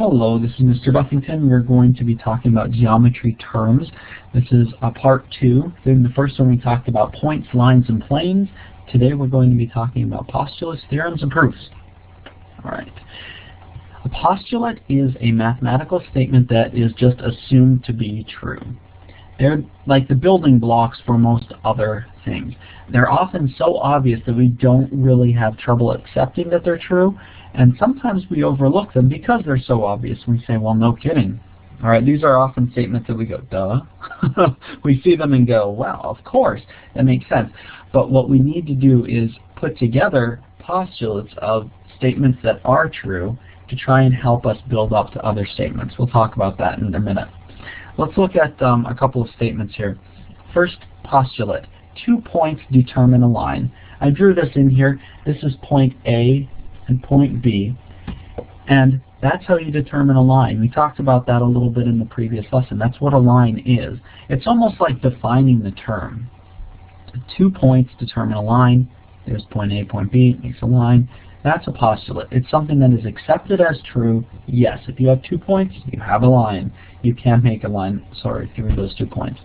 Hello, this is Mr. Buffington. We're going to be talking about geometry terms. This is part 2. In the first one we talked about points, lines, and planes. Today we're going to be talking about postulates, theorems, and proofs. Alright. A postulate is a mathematical statement that is just assumed to be true. They're like the building blocks for most other things. They're often so obvious that we don't really have trouble accepting that they're true, and sometimes we overlook them because they're so obvious. We say, well, no kidding. Alright, these are often statements that we go, duh. We see them and go, well, of course, that makes sense. But what we need to do is put together postulates of statements that are true to try and help us build up to other statements. We'll talk about that in a minute. Let's look at a couple of statements here. First postulate, 2 points determine a line. I drew this in here. This is point A and point B, and that's how you determine a line. We talked about that a little bit in the previous lesson. That's what a line is. It's almost like defining the term. 2 points determine a line. There's point A, point B, makes a line. That's a postulate. It's something that is accepted as true. Yes, if you have 2 points, you have a line. You can make a line, through those 2 points.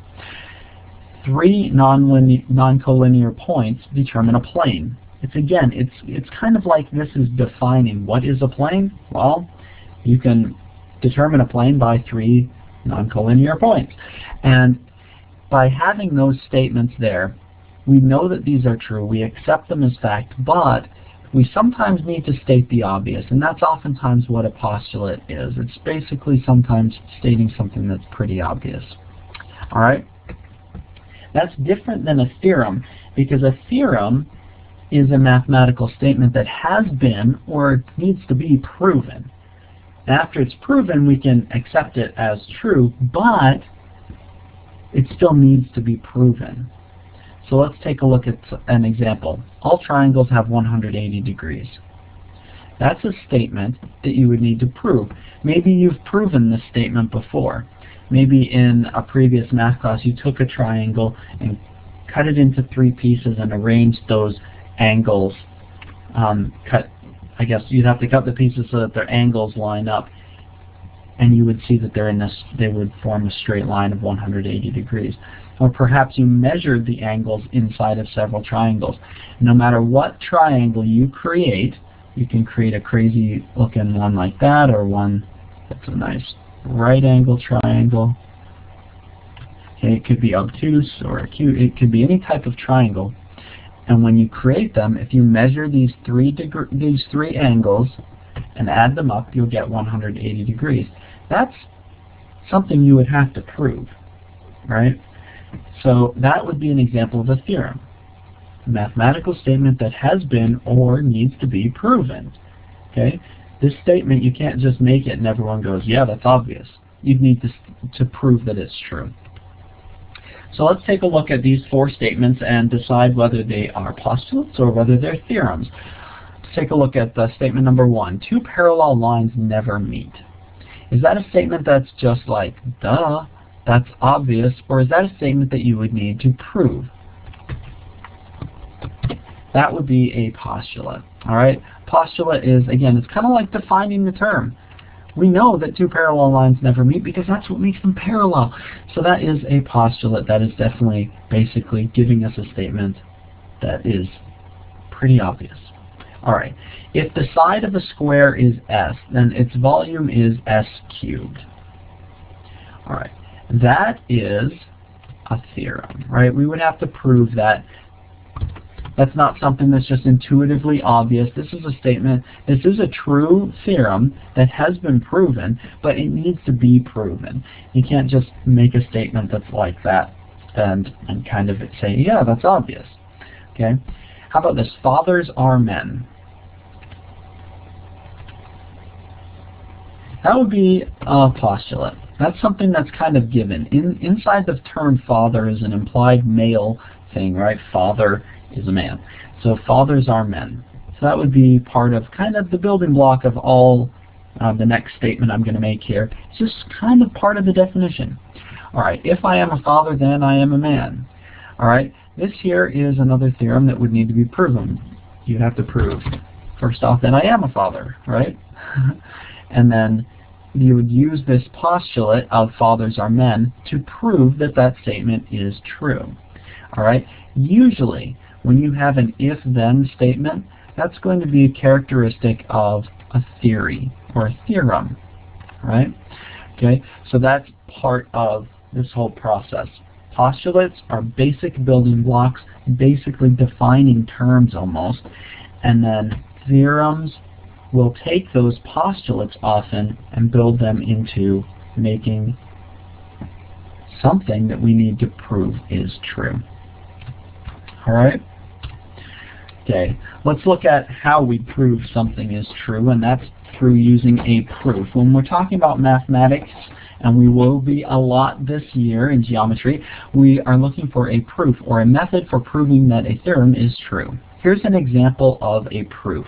3 non-collinear points determine a plane. It's kind of like this is defining what is a plane. Well, you can determine a plane by 3 non-collinear points. And by having those statements there, we know that these are true. We accept them as fact, but we sometimes need to state the obvious, and that's oftentimes what a postulate is. It's basically sometimes stating something that's pretty obvious. Alright? That's different than a theorem, because a theorem is a mathematical statement that has been or needs to be proven. After it's proven, we can accept it as true, but it still needs to be proven. So let's take a look at an example. All triangles have 180 degrees. That's a statement that you would need to prove. Maybe you've proven this statement before. Maybe in a previous math class you took a triangle and cut it into 3 pieces and arranged those angles. I guess you'd have to cut the pieces so that their angles line up, and you would see that they would form a straight line of 180 degrees. Or perhaps you measured the angles inside of several triangles. No matter what triangle you create, you can create a crazy looking one like that, or one that's a nice right angle triangle. Okay, it could be obtuse or acute. It could be any type of triangle. And when you create them, if you measure these three angles and add them up, you'll get 180 degrees. That's something you would have to prove, right? So that would be an example of a theorem. A mathematical statement that has been or needs to be proven. Okay? This statement, you can't just make it and everyone goes, yeah, that's obvious. You'd need to prove that it's true. So let's take a look at these 4 statements and decide whether they are postulates or whether they're theorems. Let's take a look at statement number 1. 2 parallel lines never meet. Is that a statement that's just like, duh, that's obvious, or is that a statement that you would need to prove? That would be a postulate. Alright? Postulate is, again, it's kind of like defining the term. We know that 2 parallel lines never meet because that's what makes them parallel. So that is a postulate. That is definitely basically giving us a statement that is pretty obvious. Alright, if the side of a square is s, then its volume is s cubed. Alright, that is a theorem, right? We would have to prove that. That's not something that's just intuitively obvious. This is a statement, this is a true theorem that has been proven, but it needs to be proven. You can't just make a statement that's like that and kind of say, yeah, that's obvious. Okay? How about this? Fathers are men. That would be a postulate. That's something that's kind of given. Inside the term father is an implied male thing, right? Father is a man. So fathers are men. So that would be part of kind of the building block of all the next statement I'm going to make here. It's just kind of part of the definition. Alright, if I am a father, then I am a man. Alright, this here is another theorem that would need to be proven. You'd have to prove, first off, that I am a father, right? And then you would use this postulate of fathers are men to prove that that statement is true. All right. Usually, when you have an if-then statement, that's going to be a characteristic of a theory or a theorem. Right? Okay. So that's part of this whole process. Postulates are basic building blocks, basically defining terms almost, and then theorems will take those postulates often and build them into making something that we need to prove is true. All right? Okay, let's look at how we prove something is true, and that's through using a proof. When we're talking about mathematics, and we will be a lot this year in geometry, we are looking for a proof or a method for proving that a theorem is true. Here's an example of a proof.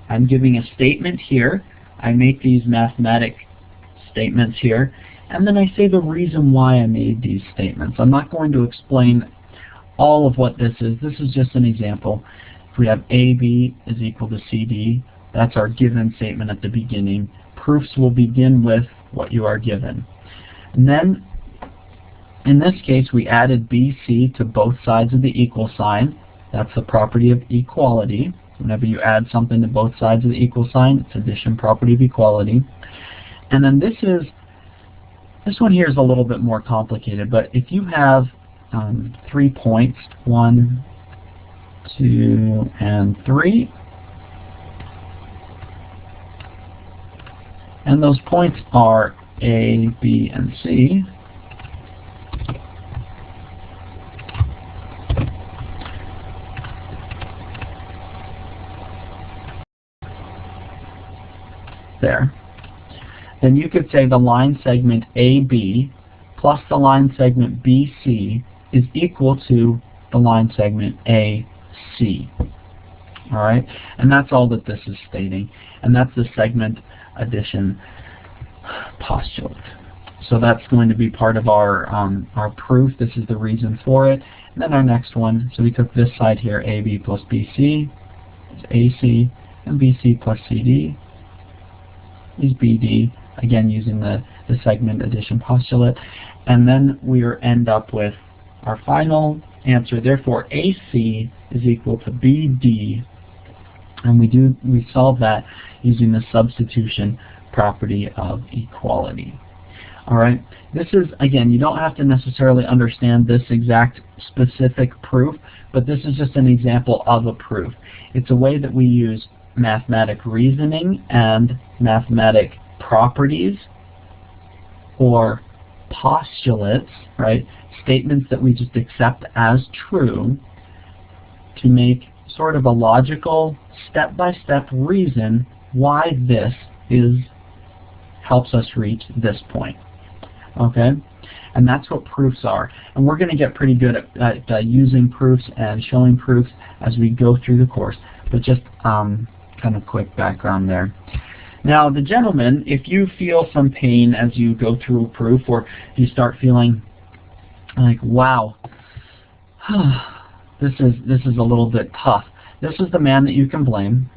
I'm giving a statement here. I make these mathematic statements here, and then I say the reason why I made these statements. I'm not going to explain all of what this is. This is just an example. If we have AB is equal to CD, that's our given statement at the beginning. Proofs will begin with what you are given. And then, in this case, we added BC to both sides of the equal sign. That's the property of equality. Whenever you add something to both sides of the equal sign, it's addition property of equality. And then this one here is a little bit more complicated, but if you have 3 points, 1, 2, and 3, and those points are A, B, and C, there. Then you could say the line segment AB plus the line segment BC is equal to the line segment AC. All right? And that's all that this is stating. And that's the segment addition postulate. So that's going to be part of our proof. This is the reason for it. And then our next one, so we took this side here, AB plus BC is AC, and BC plus CD is BD, again using the segment addition postulate. And then we end up with our final answer. Therefore, AC is equal to BD, and we solve that using the substitution property of equality. All right. This is, again, you don't have to necessarily understand this exact specific proof, but this is just an example of a proof. It's a way that we use mathematic reasoning and mathematic properties or postulates, right? Statements that we just accept as true to make sort of a logical step-by-step reason why this helps us reach this point. Okay? And that's what proofs are. And we're going to get pretty good at using proofs and showing proofs as we go through the course. But just kind of quick background there. Now, the gentleman, if you feel some pain as you go through a proof, or you start feeling like, wow, this is a little bit tough, this is the man that you can blame.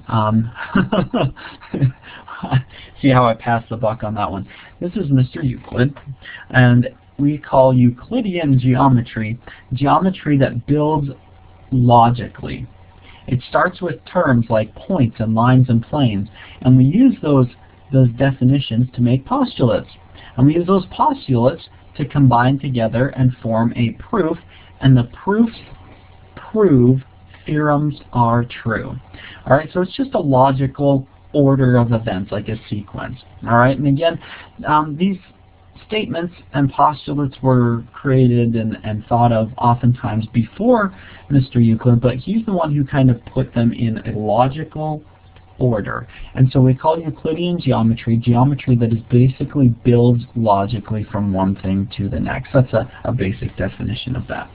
See how I passed the buck on that one. This is Mr. Euclid, and we call Euclidean geometry geometry that builds logically. It starts with terms like points and lines and planes, and we use those definitions to make postulates. And we use those postulates to combine together and form a proof, and the proofs prove theorems are true. All right, so it's just a logical order of events, like a sequence. All right, and again, these statements and postulates were created and thought of oftentimes before Mr. Euclid, but he's the one who kind of put them in a logical order. And so we call Euclidean geometry geometry that is basically builds logically from one thing to the next. That's a basic definition of that.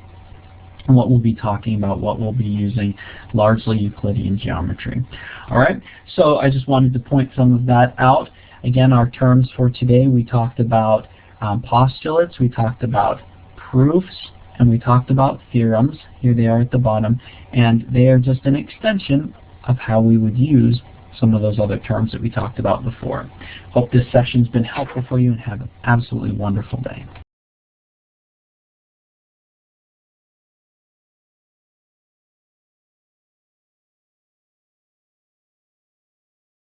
And what we'll be talking about, what we'll be using, largely Euclidean geometry. All right, so I just wanted to point some of that out. Again, our terms for today, we talked about postulates, we talked about proofs, and we talked about theorems. Here they are at the bottom, and they are just an extension of how we would use some of those other terms that we talked about before. Hope this session's been helpful for you, and have an absolutely wonderful day.